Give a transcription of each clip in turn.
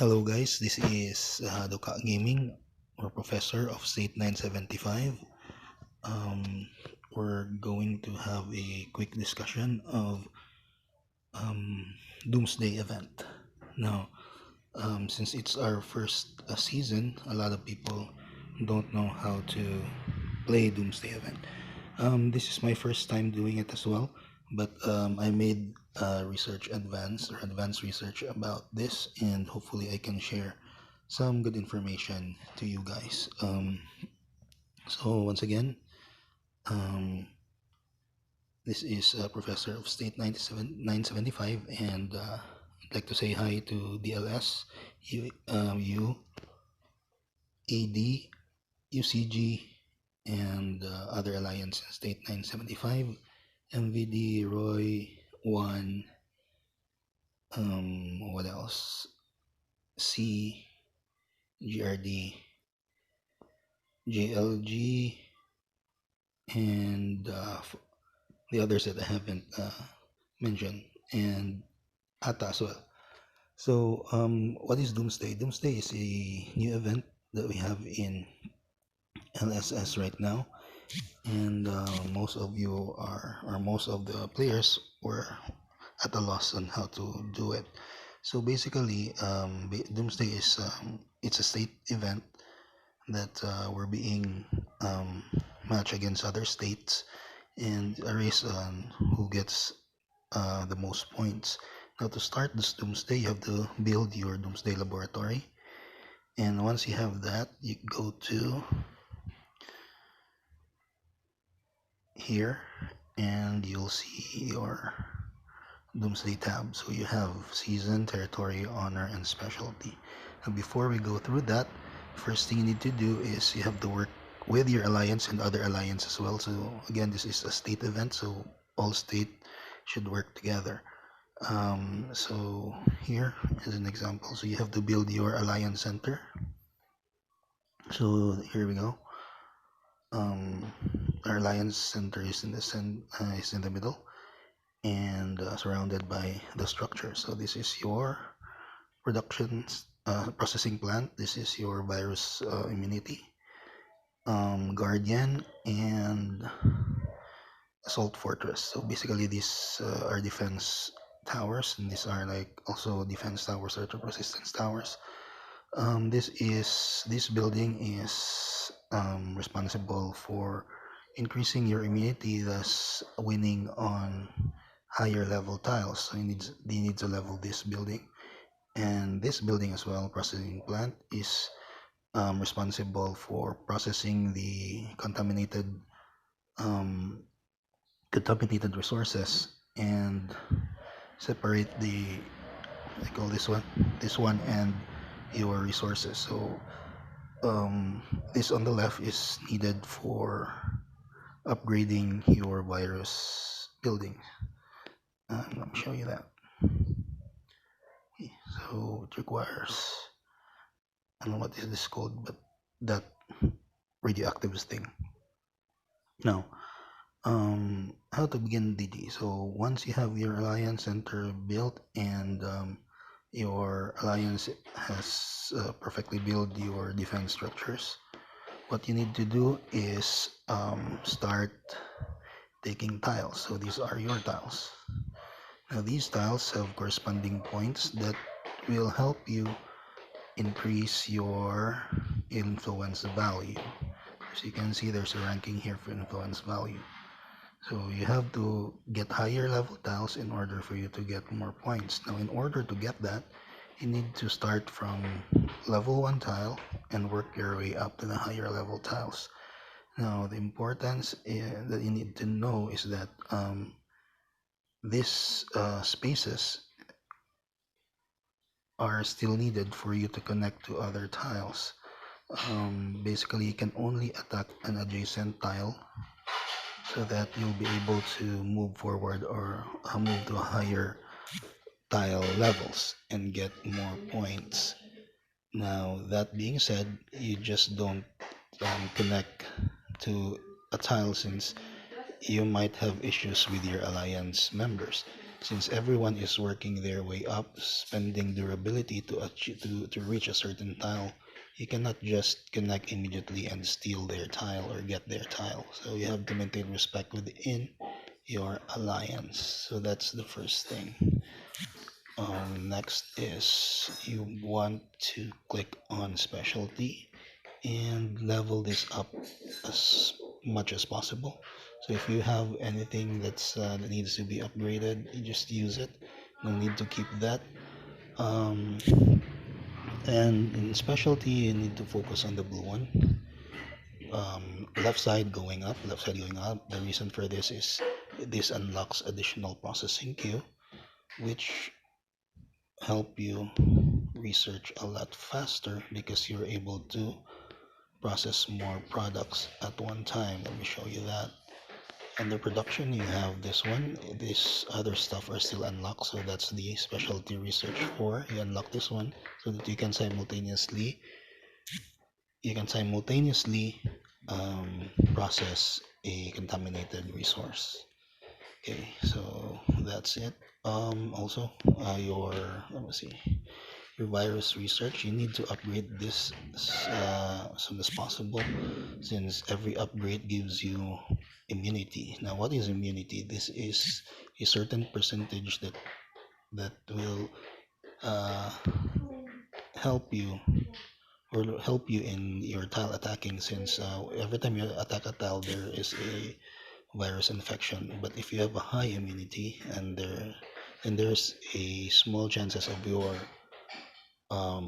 Hello guys, this is Duka Gaming or Professor of State 975. We're going to have a quick discussion of um, Doomsday event. Now, since it's our first season, a lot of people don't know how to play Doomsday event. This is my first time doing it as well, but I made advanced research about this, and hopefully I can share some good information to you guys. So once again, um, this is Professor of State 975, and I'd like to say hi to DLS, U, AD, UCG, and other Alliance State 975, MVD, Roy, One, what else? C, GRD, JLG, and the others that I haven't mentioned, and ATA as well. So, what is Doomsday? Doomsday is a new event that we have in LSS right now, and most of you or most of the players were at a loss on how to do it. So basically, Doomsday is it's a state event that we're being matched against other states, and a race on who gets the most points. Now, to start this Doomsday, you have to build your Doomsday laboratory, and once you have that, you go to here, and you'll see your Doomsday tab. So you have season, territory, honor, and specialty. Now, before we go through that, first thing you need to do is you have to work with your alliance and other alliance as well. So again, this is a state event, so all state should work together. So here is an example. So you have to build your alliance center. So here we go. Our alliance center is in the middle, and surrounded by the structure. So this is your production processing plant. This is your virus immunity, guardian, and assault fortress. So basically these are defense towers, and these are like also defense towers or resistance towers. This building is responsible for increasing your immunity, thus winning on higher level tiles. So you need to level this building, and this building as well, processing plant, is responsible for processing the um, contaminated resources and separate the, I call this one and your resources. So this on the left is needed for upgrading your virus building. Let me show you that. Okay, so it requires, I don't know what is this called, but that radioactive thing. Now, how to begin DD. So once you have your alliance center built, and your alliance has perfectly built your defense structures, what you need to do is start taking tiles. So these are your tiles. Now these tiles have corresponding points that will help you increase your influence value. As you can see, there's a ranking here for influence value. So you have to get higher level tiles in order for you to get more points. Now, in order to get that, you need to start from level 1 tile and work your way up to the higher level tiles. Now, the importance that you need to know is that these spaces are still needed for you to connect to other tiles. Basically, you can only attack an adjacent tile so that you'll be able to move forward or move to higher tile levels and get more points. Now, that being said, you just don't connect to a tile, since you might have issues with your alliance members. since everyone is working their way up, spending durability to achieve to reach a certain tile, you cannot just connect immediately and steal their tile or get their tile. So you have to maintain respect within your alliance. So that's the first thing. Next is you want to click on specialty and level this up as much as possible. So if you have anything that needs to be upgraded, you just use it. No need to keep that. Um, and in specialty, you need to focus on the blue one. Left side going up, left side going up. The reason for this is this unlocks additional processing queue, which help you research a lot faster because you're able to process more products at one time. Let me show you that. Under production, you have this one. This other stuff are still unlocked, so that's the specialty research for. You unlock this one so that you can simultaneously process a contaminated resource. Okay, so that's it. Also, your let me see. Your virus research, you need to upgrade this as soon as possible, since every upgrade gives you immunity. Now, what is immunity? This is a certain percentage that will uh, help you in your tile attacking, since every time you attack a tile there is a virus infection. But if you have a high immunity, and there's a small chances of your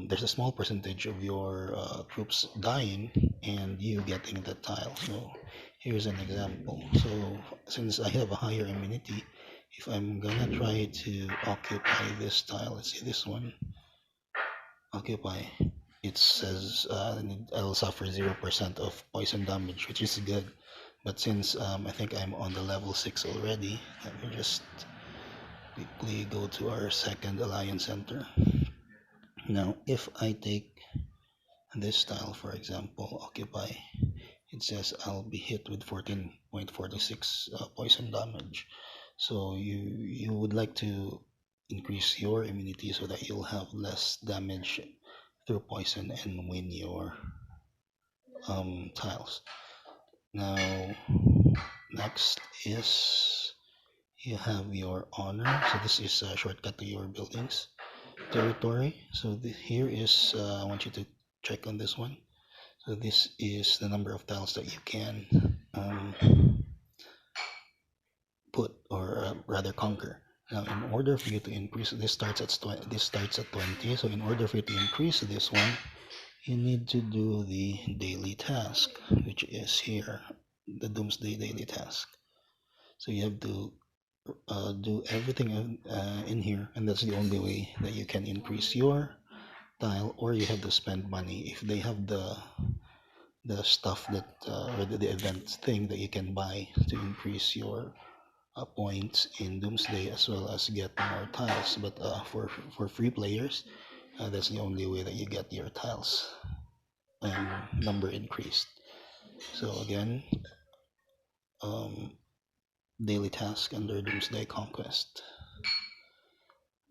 there's a small percentage of your troops dying and you getting the tile. So here's an example. So since I have a higher immunity, if I'm gonna try to occupy this tile, let's see this one, occupy, it says I'll suffer 0% of poison damage, which is good. But since I think I'm on the level 6 already, let me just quickly go to our second alliance center. Now, if I take this style, for example, occupy, it says I'll be hit with 14.46 poison damage. So you would like to increase your immunity so that you'll have less damage through poison and win your tiles. Now, next is you have your honor. So this is a shortcut to your buildings territory. So here is I want you to check on this one. So this is the number of tiles that you can put, or rather conquer. Now, in order for you to increase, this starts at 20. So in order for you to increase this one, you need to do the daily task, which is here, the Doomsday daily task. So you have to do everything in here, and that's the only way that you can increase your tile, or you have to spend money if they have the stuff that or the event thing that you can buy to increase your points in Doomsday, as well as get more tiles. But for free players, that's the only way that you get your tiles number increased. So again, um, daily task under Doomsday Conquest.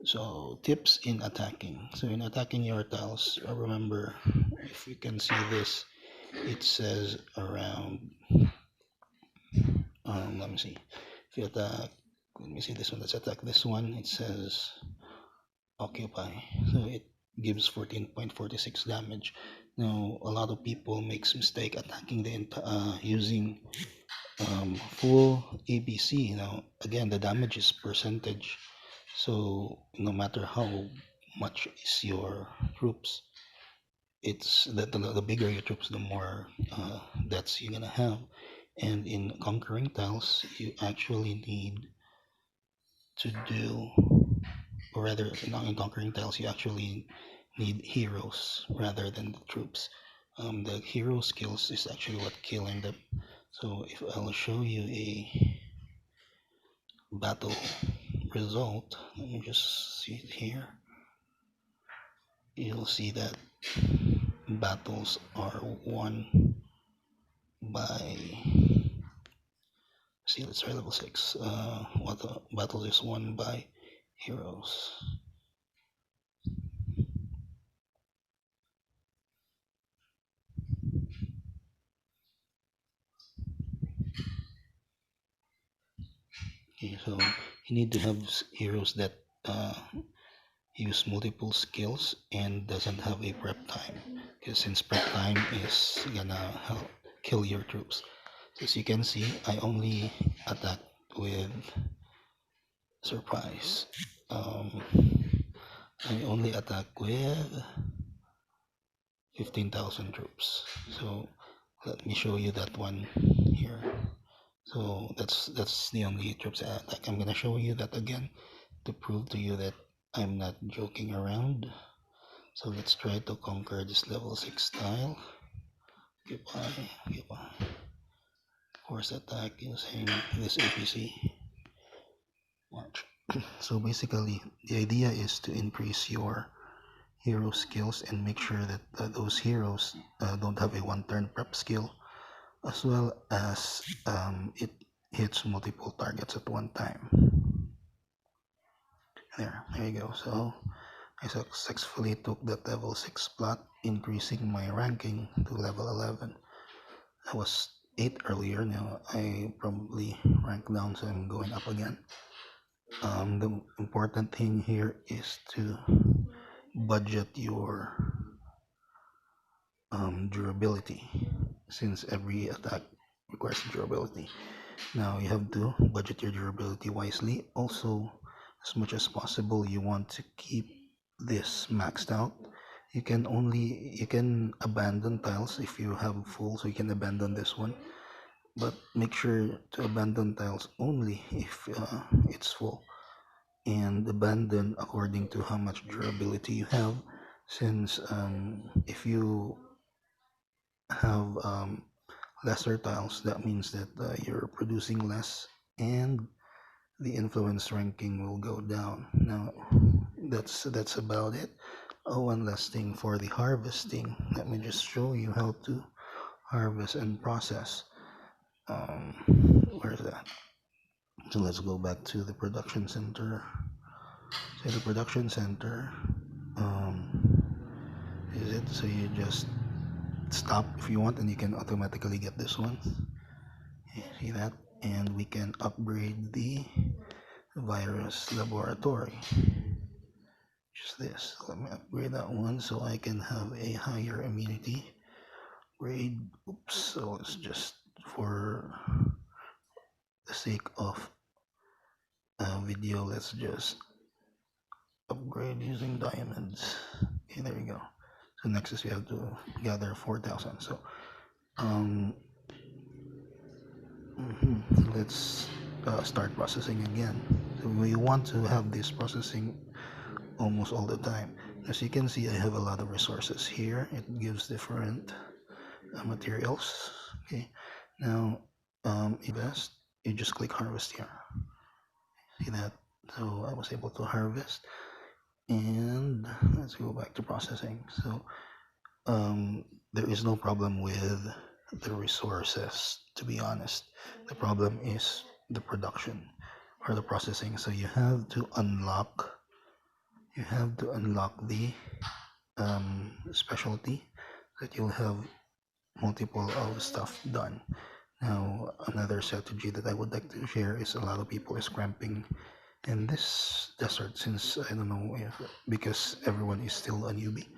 So tips in attacking. So in attacking your tiles, remember, if you can see this, it says around let me see, if you attack, let me see this one, let's attack this one, it says occupy, so it gives 14.46 damage. Now a lot of people makes mistake attacking using full ABC. Now again, the damage is percentage, so no matter how much is your troops, it's that the bigger your troops, the more deaths you're gonna have. And in conquering tiles, you actually need to do, or rather, not in conquering tiles, you actually need heroes rather than the troops. The hero skills is actually what killing them. So if I'll show you a battle result, let me just see it here. You'll see that battles are won by, see, let's try level 6. What the battle is won by heroes. Okay, so you need to have heroes that use multiple skills and doesn't have a prep time. Because since prep time is gonna help kill your troops. So as you can see, I only attack with surprise. I only attack with 15,000 troops. So let me show you that one here. So that's the only troops I attack. I'm gonna show you that again to prove to you that I'm not joking around. So let's try to conquer this level 6 tile. Goodbye, goodbye. Force attack using this APC. Watch. So basically, the idea is to increase your hero skills and make sure that those heroes don't have a one turn prep skill, as well as it hits multiple targets at one time. There you go. So I successfully took that level 6 plot, increasing my ranking to level 11. I was 8 earlier, now I probably ranked down, so I'm going up again. The important thing here is to budget your durability, since every attack requires durability. Now you have to budget your durability wisely. Also, as much as possible, you want to keep this maxed out. You can abandon tiles if you have full, so you can abandon this one, but make sure to abandon tiles only if it's full, and abandon according to how much durability you have, since if you have lesser tiles, that means that you're producing less and the influence ranking will go down. Now that's about it. Oh, one last thing for the harvesting. Let me just show you how to harvest and process. um where's that? So let's go back to the production center. So the production center is it, so you just stop if you want and you can automatically get this one. Okay, see that? And we can upgrade the virus laboratory. Just this. Let me upgrade that one so I can have a higher immunity grade. Oops. So it's just for the sake of video, let's just upgrade using diamonds. Okay, there we go. So next is we have to gather 4,000. So let's start processing again. So we want to have this processing almost all the time. As you can see, I have a lot of resources here. It gives different materials. Okay, now invest, you just click harvest here. See that? So I was able to harvest, and let's go back to processing. So there is no problem with the resources, to be honest. The problem is the production or the processing. So you have to unlock the specialty that you'll have multiple of stuff done. Now another strategy that I would like to share is a lot of people is cramping in this desert, since I don't know if because everyone is still a newbie.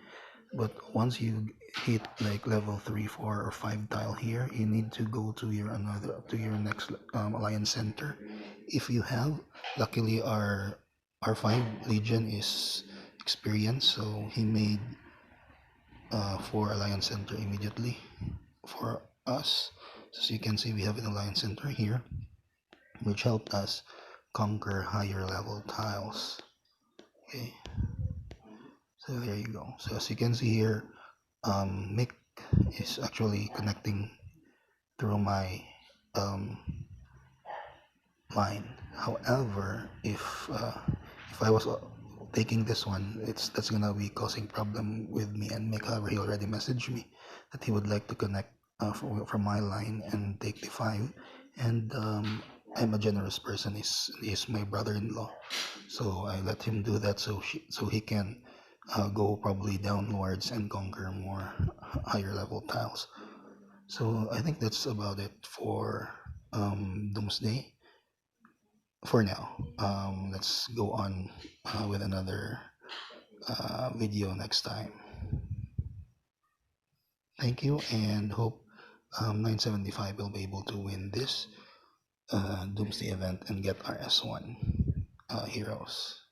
But once you hit like level 3, 4, or 5 tile here, you need to go to your next alliance center. If you have, luckily our 5 legion is experienced, so he made 4 alliance center immediately for us. So as you can see, we have an alliance center here, which helped us conquer higher level tiles. Okay, so there you go. So as you can see here, Mick is actually connecting through my um, line. However, if I was taking this one, that's gonna be causing problem with me and Mick. However, he already messaged me that he would like to connect from my line and take the 5. And I'm a generous person. He's my brother-in-law, So I let him do that so he can go probably downwards and conquer more higher level tiles. So I think that's about it for Doomsday for now. Let's go on with another video next time. Thank you, and hope 975 will be able to win this Doomsday event and get our S1 heroes.